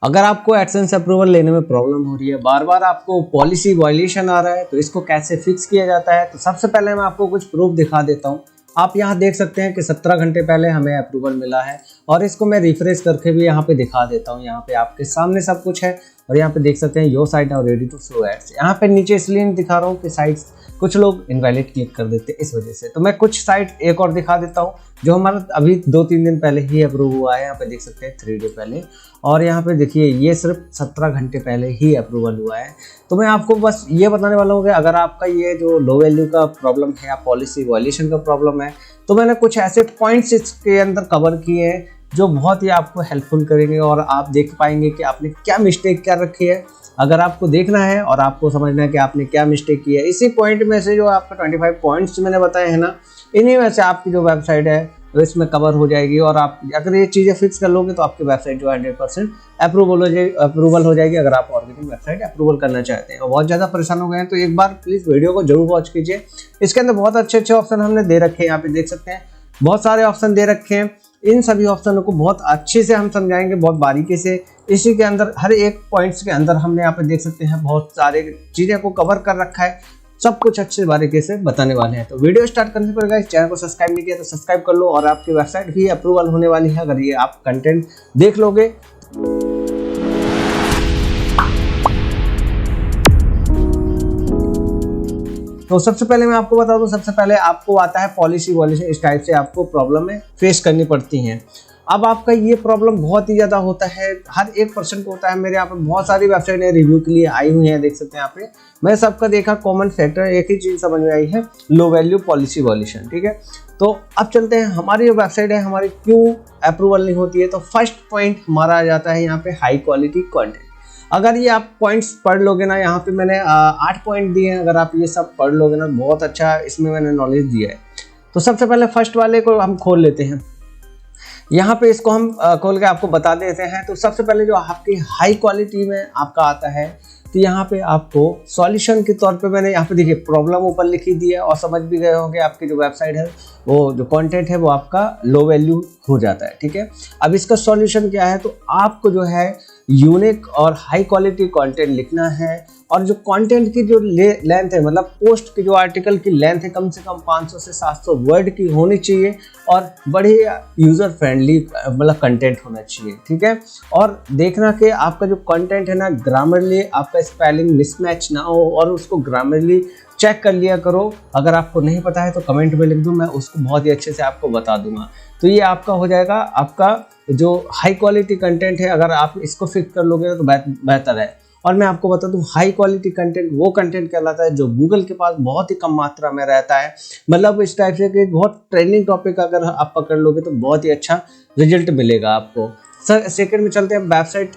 अगर आपको AdSense approval लेने में प्रॉब्लम हो रही है, बार बार आपको पॉलिसी वायलेशन आ रहा है, तो इसको कैसे फिक्स किया जाता है। तो सबसे पहले मैं आपको कुछ प्रूफ दिखा देता हूँ। आप यहाँ देख सकते हैं कि 17 घंटे पहले हमें अप्रूवल मिला है और इसको मैं रिफ्रेश करके भी यहाँ पे दिखा देता हूँ। यहाँ पे आपके सामने सब कुछ है और यहाँ पे देख सकते हैं your site now ready to show ads. यहाँ पे नीचे इसलिए नहीं दिखा रहा हूँ कि साइट्स कुछ लोग इनवैलिड क्लिक कर देते हैं इस वजह से। तो मैं कुछ साइट एक और दिखा देता हूँ जो हमारा अभी 2-3 दिन पहले ही अप्रूव हुआ है। यहाँ पे देख सकते हैं 3 डे पहले, और यहाँ पे देखिए ये सिर्फ 17 घंटे पहले ही अप्रूवल हुआ है। तो मैं आपको बस ये बताने वाला हूँ कि अगर आपका ये जो लो वैल्यू का प्रॉब्लम है या पॉलिसी वायलेशन का प्रॉब्लम है, तो मैंने कुछ ऐसे पॉइंट्स इसके अंदर कवर किए हैं जो बहुत ही आपको हेल्पफुल करेंगे और आप देख पाएंगे कि आपने क्या मिस्टेक क्या रखी है। अगर आपको देखना है और आपको समझना है कि आपने क्या मिस्टेक की है, इसी पॉइंट में से जो आपका 25 पॉइंट्स मैंने बताए हैं ना, इन्हीं में से आपकी जो वेबसाइट है तो इसमें कवर हो जाएगी। और आप अगर ये चीज़ें फिक्स कर लोगे तो आपकी वेबसाइट जो 100% अप्रूवल हो जाएगी। अगर आप ऑर्गेनिक वेबसाइट अप्रूवल करना चाहते हैं और बहुत ज़्यादा परेशान हो गए हैं तो एक बार प्लीज़ वीडियो को जरूर वॉच कीजिए। इसके अंदर बहुत अच्छे ऑप्शन हमने दे रखे हैं। यहाँ पे देख सकते हैं बहुत सारे ऑप्शन दे रखे हैं। इन सभी ऑप्शनों को बहुत अच्छे से हम समझाएंगे, बहुत बारीकी से। इसी के अंदर हर एक पॉइंट्स के अंदर हमने यहाँ पे देख सकते हैं बहुत सारे चीज़ें को कवर कर रखा है। सब कुछ अच्छे बारीकी से बताने वाले हैं। तो वीडियो स्टार्ट करने से पहले गाइस चैनल को सब्सक्राइब नहीं किया तो सब्सक्राइब कर लो और आपकी वेबसाइट भी अप्रूवल होने वाली है अगर ये आप कंटेंट देख लोगे। तो सबसे पहले मैं आपको बता दूं, सबसे पहले आपको आता है पॉलिसी वॉल्यूशन। इस टाइप से आपको प्रॉब्लम में फेस करनी पड़ती हैं। अब आपका ये प्रॉब्लम बहुत ही ज़्यादा होता है, हर एक पर्सन को होता है। मेरे यहाँ पे बहुत सारी वेबसाइटें रिव्यू के लिए आई हुई हैं, देख सकते हैं यहाँ पे। मैं सबका देखा, कॉमन फैक्टर एक ही चीज़ समझ में आई है, लो वैल्यू पॉलिसी वॉल्यूशन। ठीक है, तो अब चलते हैं हमारी जो वेबसाइट है हमारी क्यों अप्रूवल नहीं होती है। तो फर्स्ट पॉइंट हमारा आ जाता है यहाँ पे हाई क्वालिटी कॉन्टेंट। अगर ये आप पॉइंट्स पढ़ लोगे ना, यहाँ पे मैंने 8 पॉइंट दिए हैं। अगर आप ये सब पढ़ लोगे ना, बहुत अच्छा इसमें मैंने नॉलेज दिया है। तो सबसे पहले फर्स्ट वाले को हम खोल लेते हैं। यहाँ पे इसको हम खोल के आपको बता देते हैं। तो सबसे पहले जो आपकी हाई क्वालिटी में आपका आता है, तो यहाँ पे आपको सॉल्यूशन के तौर पे मैंने यहाँ पे देखिए प्रॉब्लम ऊपर लिखी दी है और समझ भी गए होंगे आपकी जो वेबसाइट है वो जो कंटेंट है वो आपका लो वैल्यू हो जाता है। ठीक है, अब इसका सॉल्यूशन क्या है, तो आपको जो है यूनिक और हाई क्वालिटी कंटेंट लिखना है। और जो कंटेंट की जो लेंथ है, मतलब पोस्ट की जो आर्टिकल की लेंथ है, कम से कम 500 से 700 वर्ड की होनी चाहिए और बड़े यूज़र फ्रेंडली मतलब कंटेंट होना चाहिए। ठीक है, और देखना कि आपका जो कंटेंट है ना, ग्रामरली आपका स्पेलिंग मिसमैच ना हो और उसको ग्रामरली चेक कर लिया करो। अगर आपको नहीं पता है तो कमेंट में लिख दो, मैं उसको बहुत ही अच्छे से आपको बता दूंगा। तो ये आपका हो जाएगा आपका जो हाई क्वालिटी कंटेंट है। अगर आप इसको फिक्स कर लोगे तो बेहतर है। और मैं आपको बता दूं, हाई क्वालिटी कंटेंट वो कंटेंट कहलाता है जो गूगल के पास बहुत ही कम मात्रा में रहता है। मतलब इस टाइप से कि बहुत ट्रेंडिंग टॉपिक अगर आप पकड़ लोगे तो बहुत ही अच्छा रिजल्ट मिलेगा आपको। सेकंड में चलते हैं वेबसाइट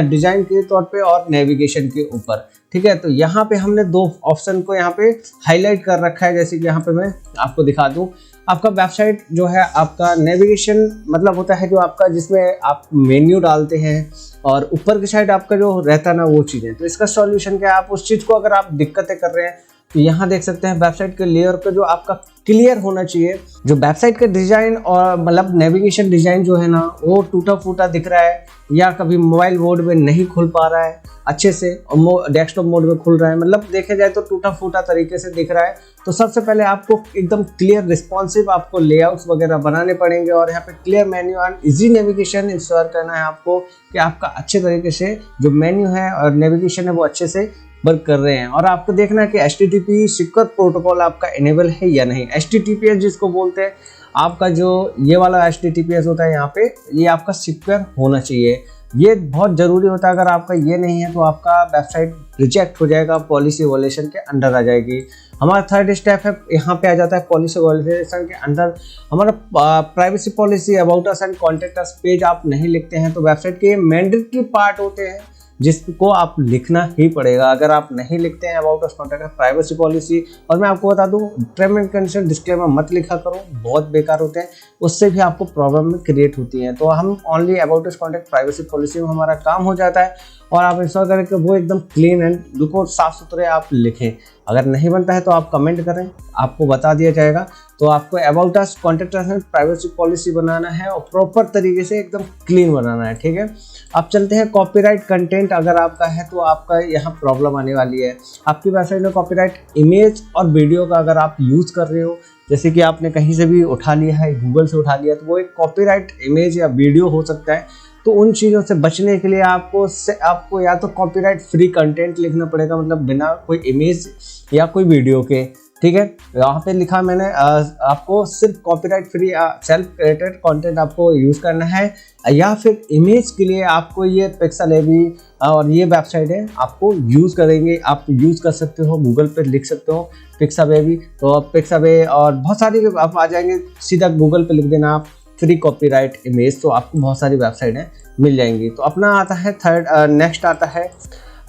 डिजाइन के तौर पे और नेविगेशन के ऊपर। ठीक है, तो यहाँ पे हमने 2 ऑप्शन को यहाँ पे हाईलाइट कर रखा है। जैसे कि यहाँ पे मैं आपको दिखा दूँ, आपका वेबसाइट जो है आपका नेविगेशन मतलब होता है जो आपका जिसमें आप मेन्यू डालते हैं और ऊपर की साइड आपका जो रहता है ना वो चीज़ें। तो इसका सॉल्यूशन क्या है, आप उस चीज़ को अगर आप दिक्कतें कर रहे हैं तो यहाँ देख सकते हैं वेबसाइट के लेयर पे जो आपका क्लियर होना चाहिए। जो वेबसाइट का डिज़ाइन और मतलब नेविगेशन डिज़ाइन जो है ना, वो टूटा फूटा दिख रहा है या कभी मोबाइल मोड में नहीं खुल पा रहा है अच्छे से और डेस्कटॉप मोड में खुल रहा है, मतलब देखा जाए तो टूटा फूटा तरीके से दिख रहा है। तो सबसे पहले आपको एकदम क्लियर रिस्पॉन्सिव आपको लेआउट्स वगैरह बनाने पड़ेंगे और यहाँ पे clear menu and easy navigation ensure करना है आपको कि आपका अच्छे तरीके से जो मेन्यू है और नेविगेशन है वो अच्छे से वर्क कर रहे हैं। और आपको देखना है कि HTTP सिक्योर प्रोटोकॉल आपका इनेबल है या नहीं। HTTPS जिसको बोलते हैं, आपका जो ये वाला HTTPS होता है यहाँ पे, ये आपका सिक्योर होना चाहिए। ये बहुत ज़रूरी होता है। अगर आपका ये नहीं है तो आपका वेबसाइट रिजेक्ट हो जाएगा, पॉलिसी वॉल्यूशन के अंडर आ जाएगी। हमारा थर्ड स्टेप है, यहाँ पे आ जाता है पॉलिसी वॉल्यूशन के अंडर हमारा privacy policy, about us and contact us page आप नहीं लिखते हैं तो वेबसाइट के मैंडेटरी पार्ट होते हैं जिसको आप लिखना ही पड़ेगा। अगर आप नहीं लिखते हैं about us contact privacy policy, और मैं आपको बता दूं टर्म एंड कंडीशन डिस्क्लेमर मत लिखा करो, बहुत बेकार होते हैं, उससे भी आपको प्रॉब्लम क्रिएट होती है। तो हम only about us contact privacy policy में हमारा काम हो जाता है और आप इंस्टॉल करके वो एकदम क्लीन एंड बिल्कुल साफ सुथरे आप लिखें। अगर नहीं बनता है तो आप कमेंट करें, आपको बता दिया जाएगा। तो आपको about us, contact us, privacy policy बनाना है और प्रॉपर तरीके से एकदम क्लीन बनाना है, ठीक है। अब चलते हैं कॉपीराइट कंटेंट अगर आपका है तो आपका यहाँ प्रॉब्लम आने वाली है। आपकी वेबसाइट में कॉपीराइट इमेज और वीडियो का अगर आप यूज़ कर रहे हो, जैसे कि आपने कहीं से भी उठा लिया है, गूगल से उठा लिया, तो वो एक कॉपीराइट इमेज या वीडियो हो सकता है। तो उन चीज़ों से बचने के लिए आपको या तो कॉपीराइट फ्री कंटेंट लिखना पड़ेगा, मतलब बिना कोई इमेज या कोई वीडियो के, ठीक है। यहाँ पे लिखा मैंने आपको सिर्फ copyright free self created content आपको यूज़ करना है, या फिर इमेज के लिए आपको ये पिक्सेलैबी और ये वेबसाइट है आपको यूज़ करेंगे। आप यूज़ कर सकते हो, गूगल पे लिख सकते हो पिक्साबेबी, तो पिक्साबे और बहुत सारी आप आ जाएंगे, सीधा गूगल पे लिख देना आप फ्री कॉपीराइट इमेज, तो आपको बहुत सारी वेबसाइटें मिल जाएंगी। तो अपना आता है नेक्स्ट आता है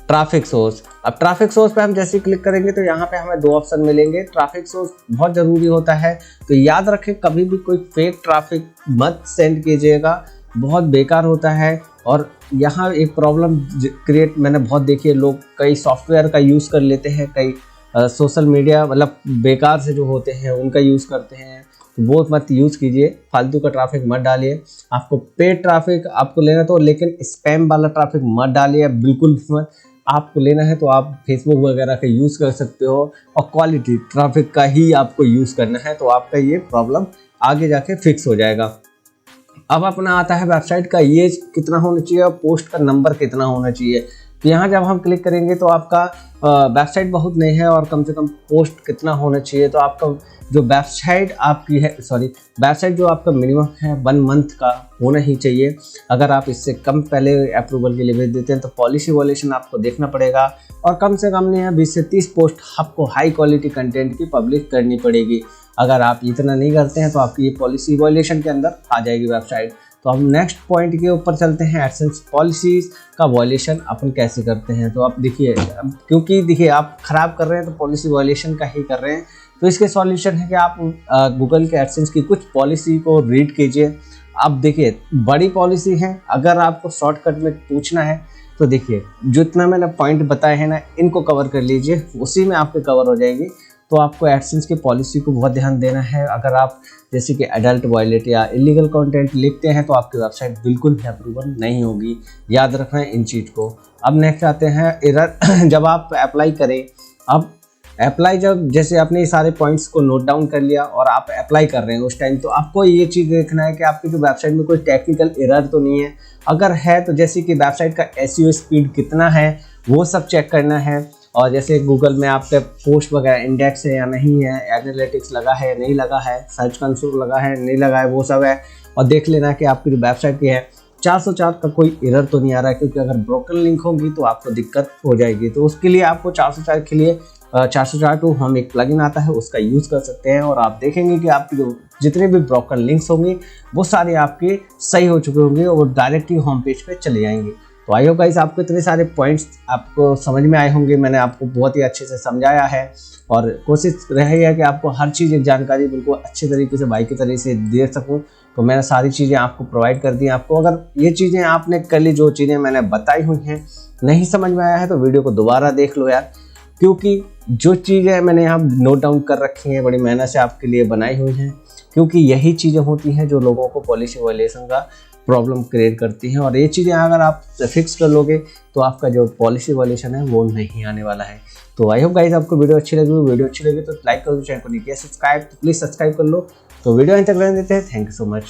ट्रैफिक सोर्स। अब ट्रैफिक सोर्स पे हम जैसे क्लिक करेंगे तो यहाँ पे हमें 2 ऑप्शन मिलेंगे। ट्रैफिक सोर्स बहुत ज़रूरी होता है, तो याद रखें कभी भी कोई फेक ट्रैफिक मत सेंड कीजिएगा, बहुत बेकार होता है। और यहाँ एक प्रॉब्लम क्रिएट मैंने बहुत देखी है, लोग कई सॉफ्टवेयर का यूज़ कर लेते हैं, कई सोशल मीडिया मतलब बेकार से जो होते हैं उनका यूज़ करते हैं, तो वो मत यूज़ कीजिए, फालतू का ट्रैफिक मत डालिए। आपको पेड ट्रैफिक आपको लेना तो, लेकिन स्पैम वाला ट्रैफिक मत डालिए बिल्कुल मत। आपको लेना है तो आप फेसबुक वगैरह का यूज़ कर सकते हो, और क्वालिटी ट्रैफिक का ही आपको यूज़ करना है, तो आपका ये प्रॉब्लम आगे जाके फिक्स हो जाएगा। अब अपना आता है वेबसाइट का ये कितना होना चाहिए और पोस्ट का नंबर कितना होना चाहिए। तो यहाँ जब हम क्लिक करेंगे तो आपका वेबसाइट बहुत नहीं है और कम से कम पोस्ट कितना होना चाहिए, तो आपका जो वेबसाइट आपकी है, वेबसाइट जो आपका मिनिमम है 1 मंथ का होना ही चाहिए। अगर आप इससे कम पहले अप्रूवल के लिए भेज देते हैं तो पॉलिसी वॉल्यूशन आपको देखना पड़ेगा, और कम से कम नहीं है 20 से 30 पोस्ट आपको हाई क्वालिटी कंटेंट की पब्लिश करनी पड़ेगी। अगर आप इतना नहीं करते हैं तो आपकी ये पॉलिसी वॉल्यूशन के अंदर आ जाएगी वेबसाइट। तो हम नेक्स्ट पॉइंट के ऊपर चलते हैं, एडसेंस पॉलिसीज़ का वॉल्यूशन अपन कैसे करते हैं। तो आप देखिए, क्योंकि देखिए आप ख़राब कर रहे हैं तो पॉलिसी वॉल्यूशन का ही कर रहे हैं, तो इसके सॉल्यूशन है कि आप गूगल के एडसेंस की कुछ पॉलिसी को रीड कीजिए। अब देखिए बड़ी पॉलिसी है, अगर आपको शॉर्टकट में पूछना है तो देखिए जितना मैंने पॉइंट बताए हैं ना, इनको कवर कर लीजिए, उसी में आपके कवर हो जाएगी। तो आपको एडसेंस की पॉलिसी को बहुत ध्यान देना है। अगर आप जैसे कि एडल्ट वायलेट या इलीगल कंटेंट लिखते हैं तो आपकी वेबसाइट बिल्कुल भी अप्रूवल नहीं होगी, याद रखना है इन चीज़ को। अब नेक्स्ट आते हैं एरर जब आप अप्लाई करें। अब अप्लाई जब जैसे आपने ये सारे पॉइंट्स को नोट डाउन कर लिया और आप अप्लाई कर रहे हैं उस टाइम, तो आपको ये चीज़ देखना है कि आपकी जो वेबसाइट में कोई टेक्निकल एरर तो नहीं है। अगर है तो जैसे कि वेबसाइट का एसईओ स्पीड कितना है वो सब चेक करना है, और जैसे गूगल में आपके पोस्ट वगैरह इंडेक्स है या नहीं है, एनालिटिक्स लगा है या नहीं लगा है, सर्च कंसोल लगा है नहीं लगा है, वो सब है। और देख लेना कि आपकी जो वेबसाइट की है 404 का कोई एरर तो नहीं आ रहा है, क्योंकि अगर ब्रोकन लिंक होगी तो आपको दिक्कत हो जाएगी। तो उसके लिए आपको 404 के लिए 404 टू हम एक प्लगइन आता है उसका यूज़ कर सकते हैं, और आप देखेंगे कि आपकी जो जितने भी ब्रोकन लिंक्स होंगे वो सारे आपके सही हो चुके होंगे और डायरेक्ट ही होम पेज पे चले जाएंगे। तो आई होप गाइस आपको इतने सारे पॉइंट्स आपको समझ में आए होंगे, मैंने आपको बहुत ही अच्छे से समझाया है, और कोशिश रही है कि आपको हर चीज़ एक जानकारी बिल्कुल अच्छे तरीके से भाई की तरह से दे सकूं। तो मैंने सारी चीज़ें आपको प्रोवाइड कर दी। आपको अगर ये चीज़ें आपने कर ली, जो चीज़ें मैंने बताई हुई हैं, नहीं समझ में आया है तो वीडियो को दोबारा देख लो यार, क्योंकि जो चीज़ें मैंने यहाँ नोट डाउन कर रखी हैं बड़ी मेहनत से आपके लिए बनाई हुई हैं, क्योंकि यही चीज़ें होती हैं जो लोगों को पॉलिसी वायलेशन का प्रॉब्लम क्रिएट करती हैं। और ये चीज़ें अगर आप फिक्स कर लोगे तो आपका जो पॉलिसी वायलेशन है वो नहीं आने वाला है। तो आई होप गाइस आपको वीडियो अच्छी लगी तो लाइक कर दो, चैनल को नहीं किया सब्सक्राइब तो प्लीज़ सब्सक्राइब कर लो। तो वीडियो अंत तक रहने देते हैं। Thank you so much.